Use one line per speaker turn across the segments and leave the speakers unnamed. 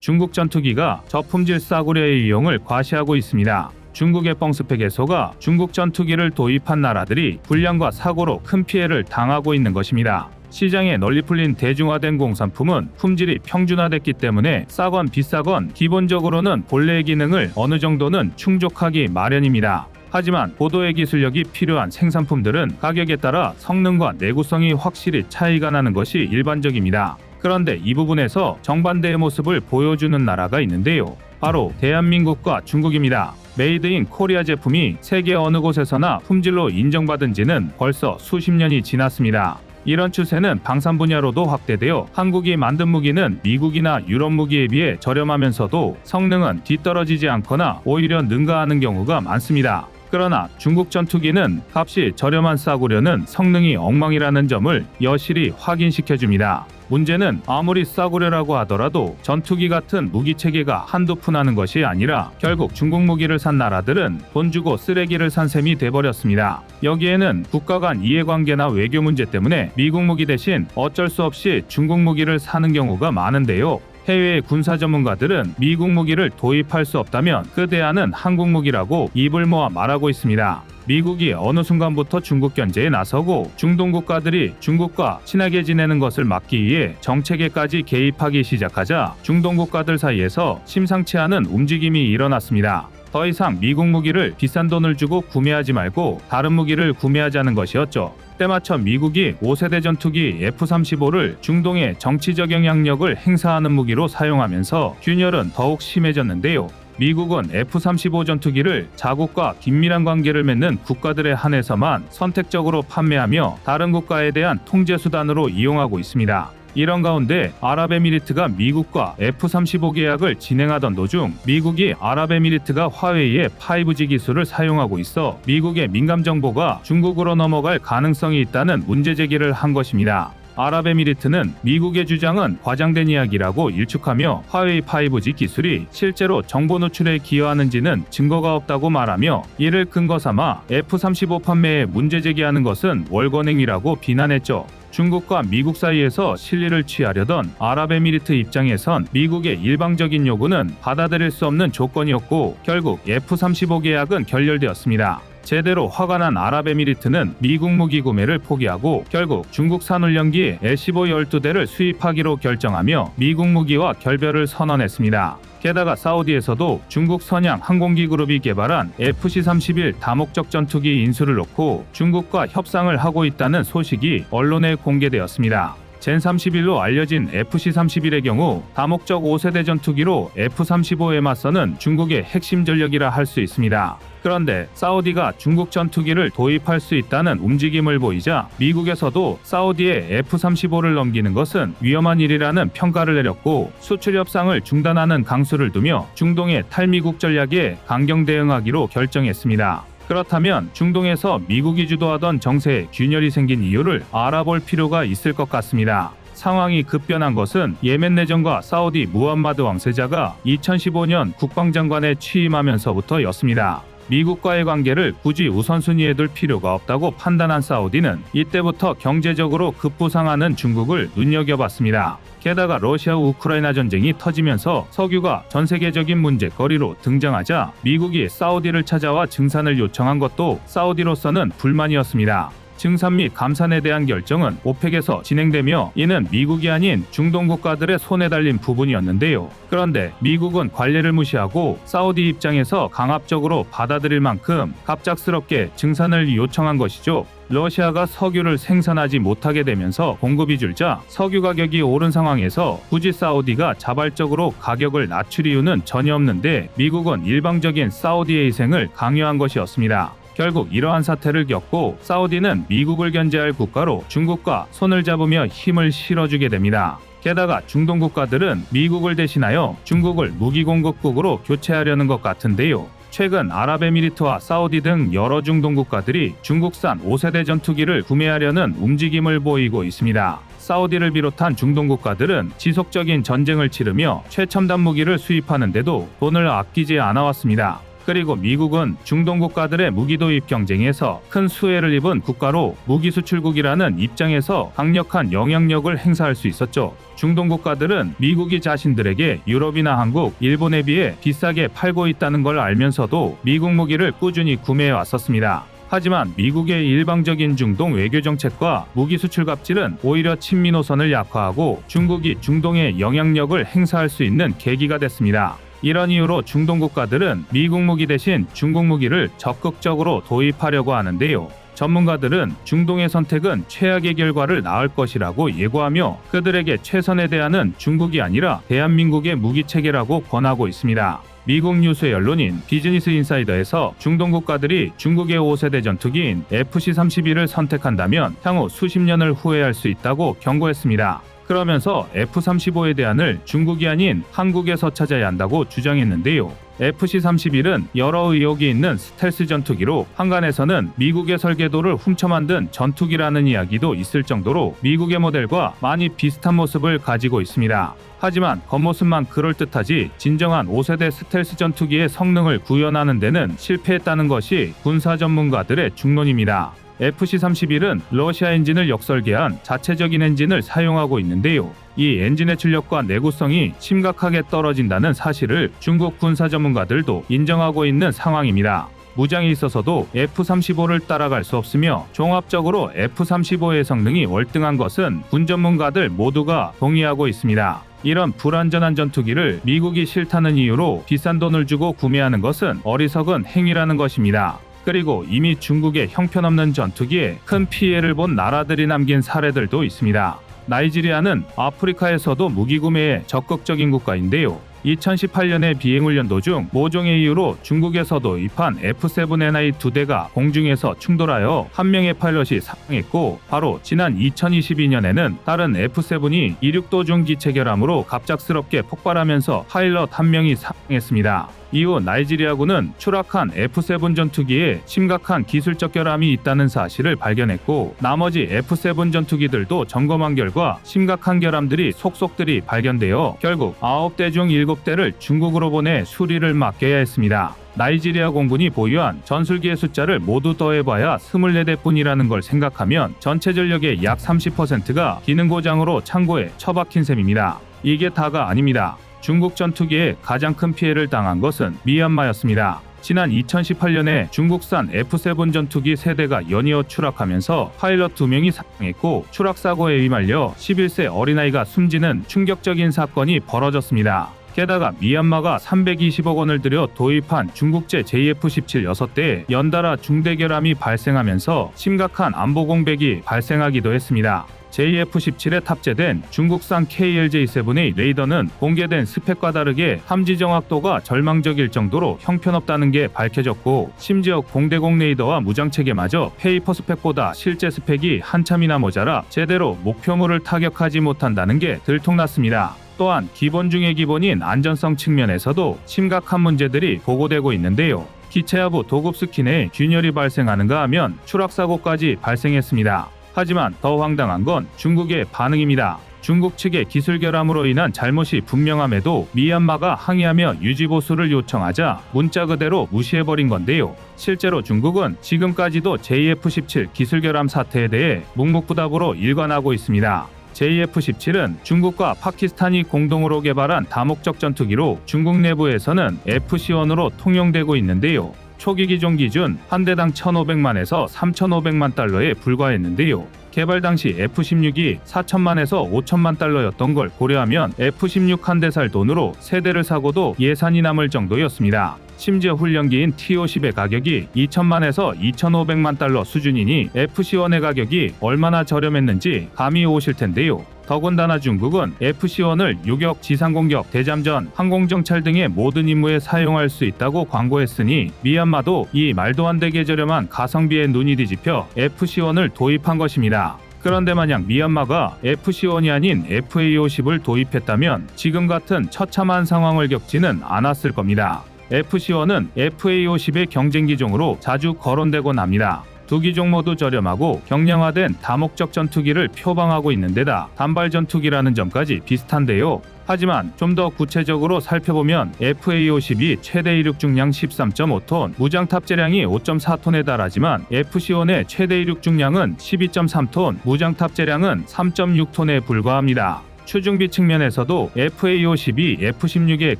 중국 전투기가 저품질 싸구려의 이용을 과시하고 있습니다. 중국의 뻥스펙 애소가 중국 전투기를 도입한 나라들이 불량과 사고로 큰 피해를 당하고 있는 것입니다. 시장에 널리 풀린 대중화된 공산품은 품질이 평준화됐기 때문에 싸건 비싸건 기본적으로는 본래의 기능을 어느 정도는 충족하기 마련입니다. 하지만 고도의 기술력이 필요한 생산품들은 가격에 따라 성능과 내구성이 확실히 차이가 나는 것이 일반적입니다. 그런데 이 부분에서 정반대의 모습을 보여주는 나라가 있는데요. 바로 대한민국과 중국입니다. 메이드 인 코리아 제품이 세계 어느 곳에서나 품질로 인정받은 지는 벌써 수십 년이 지났습니다. 이런 추세는 방산 분야로도 확대되어 한국이 만든 무기는 미국이나 유럽 무기에 비해 저렴하면서도 성능은 뒤떨어지지 않거나 오히려 능가하는 경우가 많습니다. 그러나 중국 전투기는 값이 저렴한 싸구려는 성능이 엉망이라는 점을 여실히 확인시켜줍니다. 문제는 아무리 싸구려라고 하더라도 전투기 같은 무기 체계가 한두 푼 하는 것이 아니라 결국 중국 무기를 산 나라들은 돈 주고 쓰레기를 산 셈이 돼버렸습니다. 여기에는 국가 간 이해관계나 외교 문제 때문에 미국 무기 대신 어쩔 수 없이 중국 무기를 사는 경우가 많은데요. 해외의 군사 전문가들은 미국 무기를 도입할 수 없다면 그 대안은 한국 무기라고 입을 모아 말하고 있습니다. 미국이 어느 순간부터 중국 견제에 나서고 중동 국가들이 중국과 친하게 지내는 것을 막기 위해 정책에까지 개입하기 시작하자 중동 국가들 사이에서 심상치 않은 움직임이 일어났습니다. 더 이상 미국 무기를 비싼 돈을 주고 구매하지 말고 다른 무기를 구매하자는 것이었죠. 때마쳐 미국이 5세대 전투기 F-35를 중동의 정치적 영향력을 행사하는 무기로 사용하면서 균열은 더욱 심해졌는데요. 미국은 F-35 전투기를 자국과 긴밀한 관계를 맺는 국가들에 한해서만 선택적으로 판매하며 다른 국가에 대한 통제 수단으로 이용하고 있습니다. 이런 가운데 아랍에미리트가 미국과 F-35 계약을 진행하던 도중 미국이 아랍에미리트가 화웨이의 5G 기술을 사용하고 있어 미국의 민감 정보가 중국으로 넘어갈 가능성이 있다는 문제 제기를 한 것입니다. 아랍에미리트는 미국의 주장은 과장된 이야기라고 일축하며 화웨이 5G 기술이 실제로 정보 노출에 기여하는지는 증거가 없다고 말하며 이를 근거 삼아 F-35 판매에 문제 제기하는 것은 월권행위라고 비난했죠. 중국과 미국 사이에서 실리를 취하려던 아랍에미리트 입장에선 미국의 일방적인 요구는 받아들일 수 없는 조건이었고 결국 F-35 계약은 결렬되었습니다. 제대로 화가 난 아랍에미리트는 미국 무기 구매를 포기하고 결국 중국산 훈련기 S-15 12대를 수입하기로 결정하며 미국 무기와 결별을 선언했습니다. 게다가 사우디에서도 중국 선양 항공기 그룹이 개발한 FC-31 다목적 전투기 인수를 놓고 중국과 협상을 하고 있다는 소식이 언론에 공개되었습니다. 젠31로 알려진 FC-31의 경우 다목적 5세대 전투기로 F-35에 맞서는 중국의 핵심 전력이라 할 수 있습니다. 그런데 사우디가 중국 전투기를 도입할 수 있다는 움직임을 보이자 미국에서도 사우디에 F-35를 넘기는 것은 위험한 일이라는 평가를 내렸고 수출 협상을 중단하는 강수를 두며 중동의 탈미국 전략에 강경 대응하기로 결정했습니다. 그렇다면 중동에서 미국이 주도하던 정세에 균열이 생긴 이유를 알아볼 필요가 있을 것 같습니다. 상황이 급변한 것은 예멘 내전과 사우디 무함마드 왕세자가 2015년 국방장관에 취임하면서부터였습니다. 미국과의 관계를 굳이 우선순위에 둘 필요가 없다고 판단한 사우디는 이때부터 경제적으로 급부상하는 중국을 눈여겨봤습니다. 게다가 러시아 우크라이나 전쟁이 터지면서 석유가 전 세계적인 문제거리로 등장하자 미국이 사우디를 찾아와 증산을 요청한 것도 사우디로서는 불만이었습니다. 증산 및 감산에 대한 결정은 오펙에서 진행되며 이는 미국이 아닌 중동 국가들의 손에 달린 부분이었는데요. 그런데 미국은 관례를 무시하고 사우디 입장에서 강압적으로 받아들일 만큼 갑작스럽게 증산을 요청한 것이죠. 러시아가 석유를 생산하지 못하게 되면서 공급이 줄자 석유 가격이 오른 상황에서 굳이 사우디가 자발적으로 가격을 낮출 이유는 전혀 없는데 미국은 일방적인 사우디의 희생을 강요한 것이었습니다. 결국 이러한 사태를 겪고 사우디는 미국을 견제할 국가로 중국과 손을 잡으며 힘을 실어주게 됩니다. 게다가 중동 국가들은 미국을 대신하여 중국을 무기 공급국으로 교체하려는 것 같은데요. 최근 아랍에미리트와 사우디 등 여러 중동 국가들이 중국산 5세대 전투기를 구매하려는 움직임을 보이고 있습니다. 사우디를 비롯한 중동 국가들은 지속적인 전쟁을 치르며 최첨단 무기를 수입하는데도 돈을 아끼지 않아왔습니다. 그리고 미국은 중동 국가들의 무기 도입 경쟁에서 큰 수혜를 입은 국가로 무기 수출국이라는 입장에서 강력한 영향력을 행사할 수 있었죠. 중동 국가들은 미국이 자신들에게 유럽이나 한국, 일본에 비해 비싸게 팔고 있다는 걸 알면서도 미국 무기를 꾸준히 구매해 왔었습니다. 하지만 미국의 일방적인 중동 외교 정책과 무기 수출 갑질은 오히려 친미 노선을 약화하고 중국이 중동에 영향력을 행사할 수 있는 계기가 됐습니다. 이런 이유로 중동 국가들은 미국 무기 대신 중국 무기를 적극적으로 도입하려고 하는데요. 전문가들은 중동의 선택은 최악의 결과를 낳을 것이라고 예고하며 그들에게 최선에 대안은 중국이 아니라 대한민국의 무기 체계라고 권하고 있습니다. 미국 뉴스의 언론인 비즈니스 인사이더에서 중동 국가들이 중국의 5세대 전투기인 FC-31을 선택한다면 향후 수십 년을 후회할 수 있다고 경고했습니다. 그러면서 F-35의 대안을 중국이 아닌 한국에서 찾아야 한다고 주장했는데요. FC-31은 여러 의혹이 있는 스텔스 전투기로 한간에서는 미국의 설계도를 훔쳐 만든 전투기라는 이야기도 있을 정도로 미국의 모델과 많이 비슷한 모습을 가지고 있습니다. 하지만 겉모습만 그럴듯하지 진정한 5세대 스텔스 전투기의 성능을 구현하는 데는 실패했다는 것이 군사 전문가들의 중론입니다. FC-31은 러시아 엔진을 역설계한 자체적인 엔진을 사용하고 있는데요. 이 엔진의 출력과 내구성이 심각하게 떨어진다는 사실을 중국 군사 전문가들도 인정하고 있는 상황입니다. 무장에 있어서도 F-35를 따라갈 수 없으며 종합적으로 F-35의 성능이 월등한 것은 군 전문가들 모두가 동의하고 있습니다. 이런 불안전한 전투기를 미국이 싫다는 이유로 비싼 돈을 주고 구매하는 것은 어리석은 행위라는 것입니다. 그리고 이미 중국의 형편없는 전투기에 큰 피해를 본 나라들이 남긴 사례들도 있습니다. 나이지리아는 아프리카에서도 무기 구매에 적극적인 국가인데요. 2018년에 비행훈련 도중 모종의 이유로 중국에서 도입한 F-7NI 2대가 공중에서 충돌하여 한 명의 파일럿이 사망했고 바로 지난 2022년에는 다른 F-7이 이륙 도중 기체 결함으로 갑작스럽게 폭발하면서 파일럿 한 명이 사망했습니다. 이후 나이지리아군은 추락한 F-7 전투기에 심각한 기술적 결함이 있다는 사실을 발견했고 나머지 F-7 전투기들도 점검한 결과 심각한 결함들이 속속들이 발견되어 결국 9대 중 7대를 중국으로 보내 수리를 맡겨야 했습니다. 나이지리아 공군이 보유한 전술기의 숫자를 모두 더해봐야 24대 뿐이라는 걸 생각하면 전체 전력의 약 30%가 기능 고장으로 창고에 처박힌 셈입니다. 이게 다가 아닙니다. 중국 전투기에 가장 큰 피해를 당한 것은 미얀마였습니다. 지난 2018년에 중국산 F-7 전투기 3대가 연이어 추락하면서 파일럿 2명이 사망했고 추락사고에 휘말려 11세 어린아이가 숨지는 충격적인 사건이 벌어졌습니다. 게다가 미얀마가 320억 원을 들여 도입한 중국제 JF-17 6대에 연달아 중대 결함이 발생하면서 심각한 안보 공백이 발생하기도 했습니다. JF-17에 탑재된 중국산 KLJ-7의 레이더는 공개된 스펙과 다르게 함지 정확도가 절망적일 정도로 형편없다는 게 밝혀졌고 심지어 공대공 레이더와 무장체계마저 페이퍼 스펙보다 실제 스펙이 한참이나 모자라 제대로 목표물을 타격하지 못한다는 게 들통났습니다. 또한 기본 중의 기본인 안전성 측면에서도 심각한 문제들이 보고되고 있는데요. 기체하부 도급 스킨에 균열이 발생하는가 하면 추락사고까지 발생했습니다. 하지만 더 황당한 건 중국의 반응입니다. 중국 측의 기술 결함으로 인한 잘못이 분명함에도 미얀마가 항의하며 유지보수를 요청하자 문자 그대로 무시해버린 건데요. 실제로 중국은 지금까지도 JF-17 기술 결함 사태에 대해 묵묵부답으로 일관하고 있습니다. JF-17은 중국과 파키스탄이 공동으로 개발한 다목적 전투기로 중국 내부에서는 FC-1으로 통용되고 있는데요. 초기 기종 기준 한 대당 1,500만에서 3,500만 달러에 불과했는데요. 개발 당시 F-16이 4천만에서 5천만 달러였던 걸 고려하면 F-16 한 대 살 돈으로 세 대를 사고도 예산이 남을 정도였습니다. 심지어 훈련기인 T-50의 가격이 2천만에서 2,500만 달러 수준이니 FC-1의 가격이 얼마나 저렴했는지 감이 오실 텐데요. 더군다나 중국은 FC-1을 유격, 지상공격, 대잠전, 항공정찰 등의 모든 임무에 사용할 수 있다고 광고했으니 미얀마도 이 말도 안 되게 저렴한 가성비에 눈이 뒤집혀 FC-1을 도입한 것입니다. 그런데 만약 미얀마가 FC-1이 아닌 FA-50을 도입했다면 지금 같은 처참한 상황을 겪지는 않았을 겁니다. FC-1은 FA-50의 경쟁 기종으로 자주 거론되곤 합니다. 두 기종 모두 저렴하고 경량화된 다목적 전투기를 표방하고 있는 데다 단발 전투기라는 점까지 비슷한데요. 하지만 좀 더 구체적으로 살펴보면 FA-52 최대 이륙 중량 13.5톤, 무장 탑재량이 5.4톤에 달하지만 FC-1의 최대 이륙 중량은 12.3톤, 무장 탑재량은 3.6톤에 불과합니다. 추중비 측면에서도 FA-52, F-16에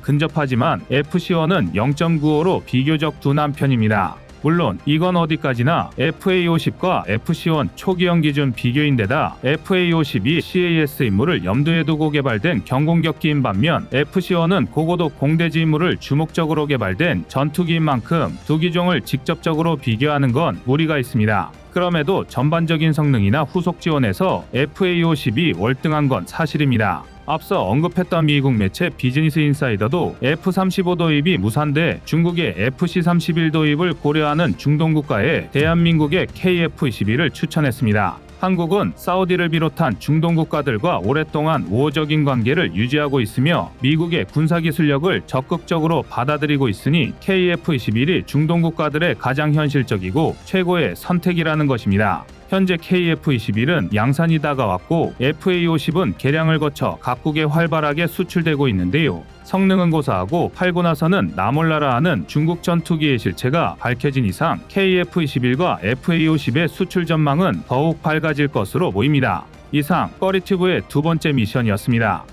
근접하지만 FC-1은 0.95로 비교적 둔한 편입니다. 물론 이건 어디까지나 FA-50과 FC-1 초기형 기준 비교인데다 FA-52 CAS 임무를 염두에 두고 개발된 경공격기인 반면 FC-1은 고고도 공대지 임무를 주목적으로 개발된 전투기인 만큼 두 기종을 직접적으로 비교하는 건 무리가 있습니다. 그럼에도 전반적인 성능이나 후속 지원에서 FA-52이 월등한 건 사실입니다. 앞서 언급했던 미국 매체 비즈니스 인사이더도 F-35 도입이 무산돼 중국의 FC-31 도입을 고려하는 중동 국가에 대한민국의 KF-21을 추천했습니다. 한국은 사우디를 비롯한 중동 국가들과 오랫동안 우호적인 관계를 유지하고 있으며 미국의 군사기술력을 적극적으로 받아들이고 있으니 KF-21이 중동 국가들의 가장 현실적이고 최고의 선택이라는 것입니다. 현재 KF-21은 양산이 다가왔고 FA-50은 개량을 거쳐 각국에 활발하게 수출되고 있는데요. 성능은 고사하고 팔고 나서는 나몰라라 하는 중국 전투기의 실체가 밝혀진 이상 KF-21과 FA-50의 수출 전망은 더욱 밝아질 것으로 보입니다. 이상 꺼리튜브의 두 번째 미션이었습니다.